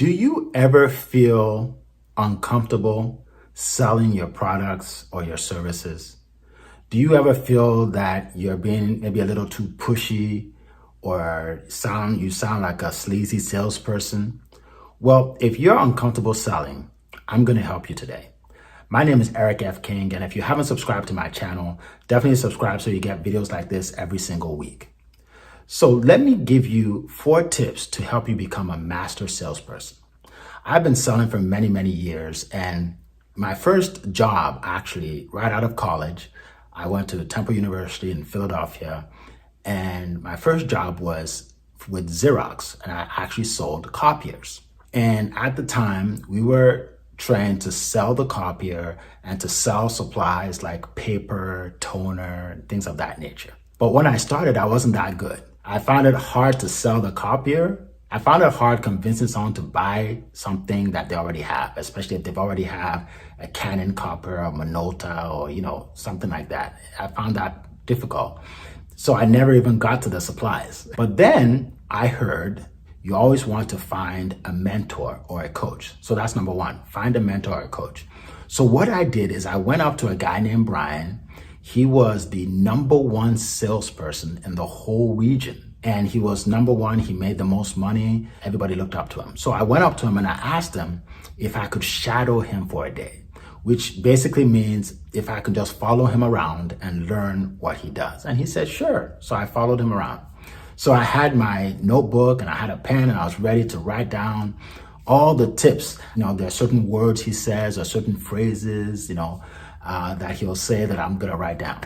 Do you ever feel uncomfortable selling your products or your services? Do you ever feel that you're being maybe a little too pushy or you sound like a sleazy salesperson? Well, if you're uncomfortable selling, I'm going to help you today. My name is Eric F. King, and if you haven't subscribed to my channel, definitely subscribe so you get videos like this every single week. So let me give you 4 tips to help you become a master salesperson. I've been selling for many, many years, and my first job, actually, right out of college, I went to Temple University in Philadelphia, and my first job was with Xerox, and I actually sold copiers. And at the time, we were trained to sell the copier and to sell supplies like paper, toner, things of that nature. But when I started, I wasn't that good. I found it hard to sell the copier. I found it hard convincing someone to buy something that they already have, especially if they've already have a Canon copier or Minolta or, something like that. I found that difficult. So I never even got to the supplies. But then I heard you always want to find a mentor or a coach. So that's number 1, find a mentor or a coach. So what I did is I went up to a guy named Brian. He was the number 1 salesperson in the whole region. And he was number 1. He made the most money. Everybody looked up to him. So I went up to him and I asked him if I could shadow him for a day, which basically means if I could just follow him around and learn what he does. And he said, sure. So I followed him around. So I had my notebook and I had a pen and I was ready to write down all the tips. There are certain words he says or certain phrases, that he'll say that I'm gonna write down.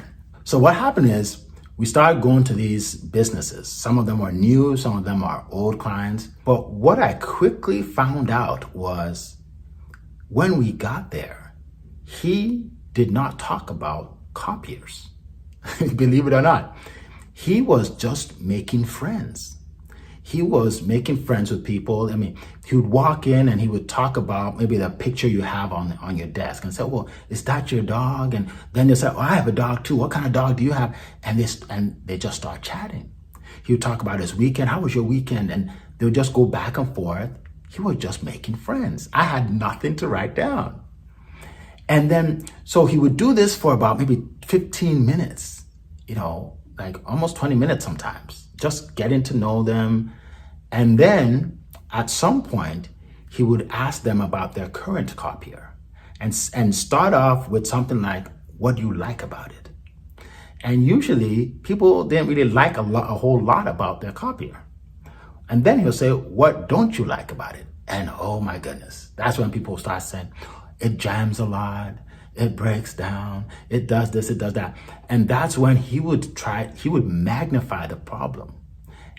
So what happened is we started going to these businesses. Some of them were new, some of them are old clients. But what I quickly found out was when we got there, he did not talk about copiers. Believe it or not. He was just making friends. He was making friends with people. He would walk in and he would talk about maybe the picture you have on your desk and say, well, is that your dog? And then they say, oh, I have a dog too. What kind of dog do you have? And they just start chatting. He would talk about his weekend. How was your weekend? And they would just go back and forth. He was just making friends. I had nothing to write down. And then, so he would do this for about maybe 15 minutes, like almost 20 minutes sometimes, just getting to know them. And then at some point, he would ask them about their current copier and start off with something like, what do you like about it? And usually people didn't really like a whole lot about their copier. And then he'll say, what don't you like about it? And oh my goodness, that's when people start saying, it jams a lot. It breaks down, it does this, it does that. And that's when he would magnify the problem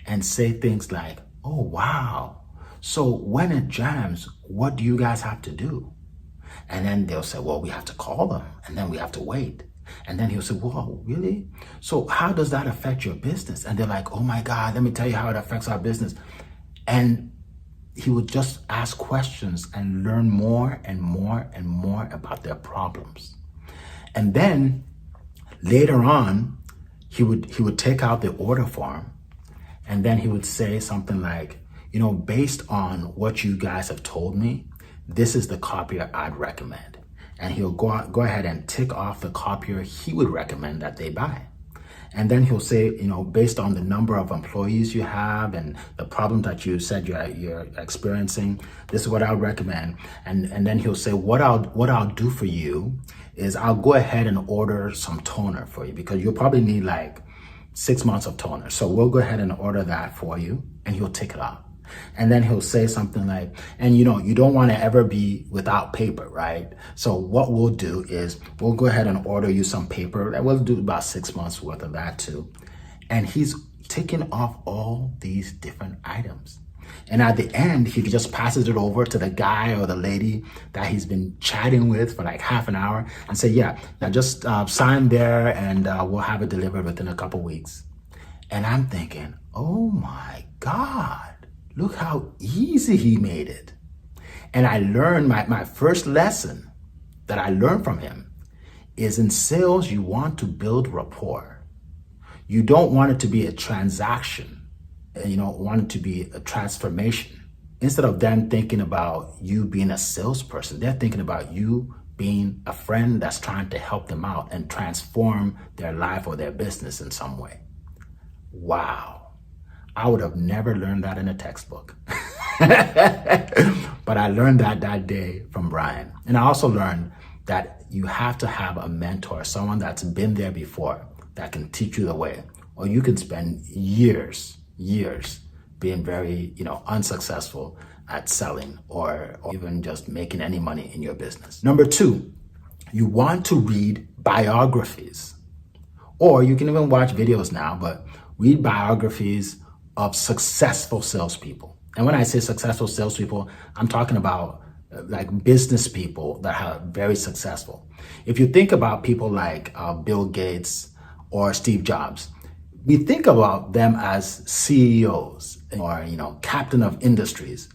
and say things like, oh, wow. So when it jams, what do you guys have to do? And then they'll say, well, we have to call them and then we have to wait. And then he'll say, whoa, really? So how does that affect your business? And they're like, oh my God, let me tell you how it affects our business. And he would just ask questions and learn more and more and more about their problems. And then later on, he would take out the order form and then he would say something like, based on what you guys have told me, this is the copier I'd recommend. And he'll go ahead and tick off the copier he would recommend that they buy. And then he'll say, based on the number of employees you have and the problem that you said you're experiencing, this is what I would recommend. And then he'll say, what I'll do for you is I'll go ahead and order some toner for you because you'll probably need like 6 months of toner. So we'll go ahead and order that for you, and he'll tick it off. And then he'll say something like, and you don't want to ever be without paper, right? So what we'll do is we'll go ahead and order you some paper. We'll do about 6 months worth of that too. And he's ticking off all these different items. And at the end, he just passes it over to the guy or the lady that he's been chatting with for like half an hour and say, yeah, now just sign there and we'll have it delivered within a couple weeks. And I'm thinking, oh my God. Look how easy he made it. And I learned my first lesson that I learned from him is in sales, you want to build rapport. You don't want it to be a transaction. You don't want it to be a transformation. instead of them thinking about you being a salesperson, they're thinking about you being a friend that's trying to help them out and transform their life or their business in some way. Wow. I would have never learned that in a textbook. But I learned that day from Brian. And I also learned that you have to have a mentor, someone that's been there before that can teach you the way. Or you can spend years being very, unsuccessful at selling or even just making any money in your business. Number 2, you want to read biographies. Or you can even watch videos now, but read biographies of successful salespeople. And when I say successful salespeople, I'm talking about like business people that are very successful. If you think about people like Bill Gates or Steve Jobs, we think about them as CEOs or, captain of industries.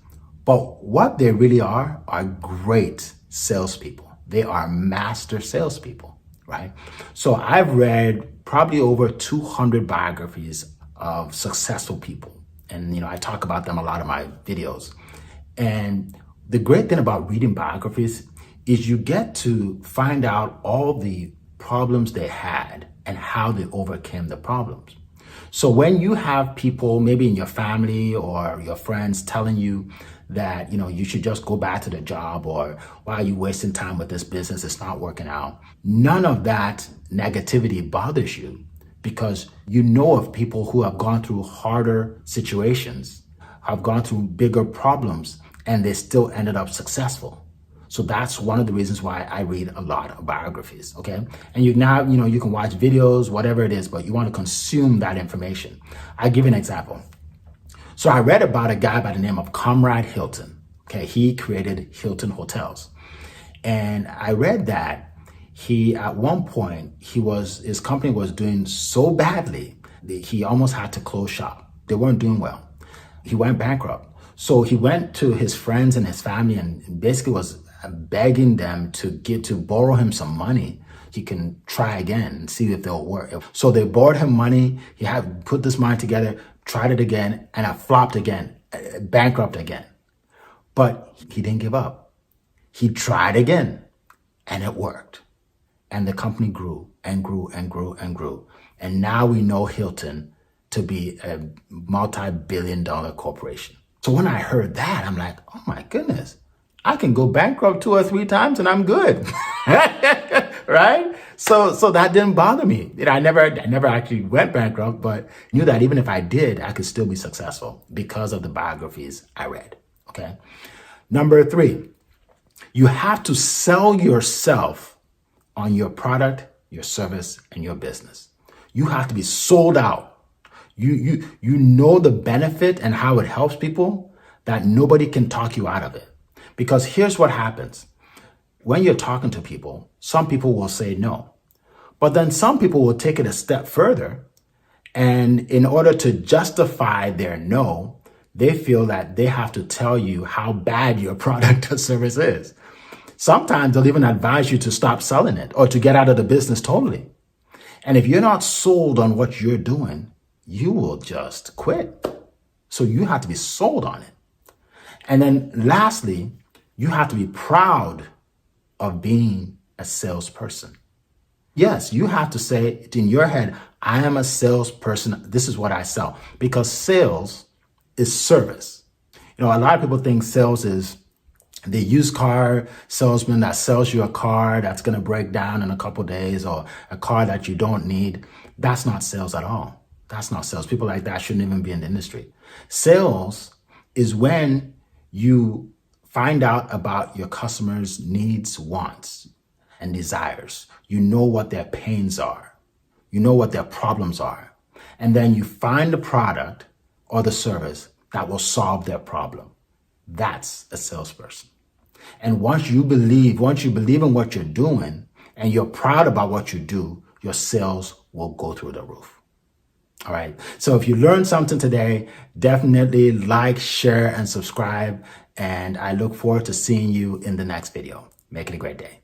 But what they really are great salespeople. They are master salespeople, right? So I've read probably over 200 biographies of successful people. And, I talk about them a lot in my videos. And the great thing about reading biographies is you get to find out all the problems they had and how they overcame the problems. So when you have people maybe in your family or your friends telling you that, you should just go back to the job, or why are you wasting time with this business? It's not working out. None of that negativity bothers you because you know of people who have gone through harder situations, have gone through bigger problems, and they still ended up successful. So that's one of the reasons why I read a lot of biographies, okay? And you can watch videos, whatever it is, but you want to consume that information. I'll give you an example. So I read about a guy by the name of Comrade Hilton, okay? He created Hilton Hotels. And I read that at one point, his company was doing so badly, he almost had to close shop. They weren't doing well. He went bankrupt. So he went to his friends and his family and basically was begging them to borrow him some money. He can try again and see if they'll work. So they borrowed him money. He had put this money together, tried it again, and it flopped again, bankrupt again. But he didn't give up. He tried again, and it worked. And the company grew and grew and grew and grew. And now we know Hilton to be a multi-billion-dollar corporation. So when I heard that, I'm like, oh my goodness, I can go bankrupt 2 or 3 times and I'm good, right? So that didn't bother me. I never actually went bankrupt, but knew that even if I did, I could still be successful because of the biographies I read, okay? Number 3, you have to sell yourself on your product, your service, and your business. You have to be sold out. You know the benefit and how it helps people, that nobody can talk you out of it. Because here's what happens. When you're talking to people, some people will say no. But then some people will take it a step further. And in order to justify their no, they feel that they have to tell you how bad your product or service is. Sometimes they'll even advise you to stop selling it or to get out of the business totally. And if you're not sold on what you're doing, you will just quit. So you have to be sold on it. And then lastly, you have to be proud of being a salesperson. Yes, you have to say in your head, I am a salesperson. This is what I sell. Because sales is service. A lot of people think sales is the used car salesman that sells you a car that's going to break down in a couple of days, or a car that you don't need. That's not sales at all. That's not sales. People like that shouldn't even be in the industry. Sales is when you find out about your customers' needs, wants, and desires. You know what their pains are. You know what their problems are. And then you find the product or the service that will solve their problem. That's a salesperson. And once you believe in what you're doing and you're proud about what you do, your sales will go through the roof. All right. So if you learned something today, definitely like, share, and subscribe. And I look forward to seeing you in the next video. Make it a great day.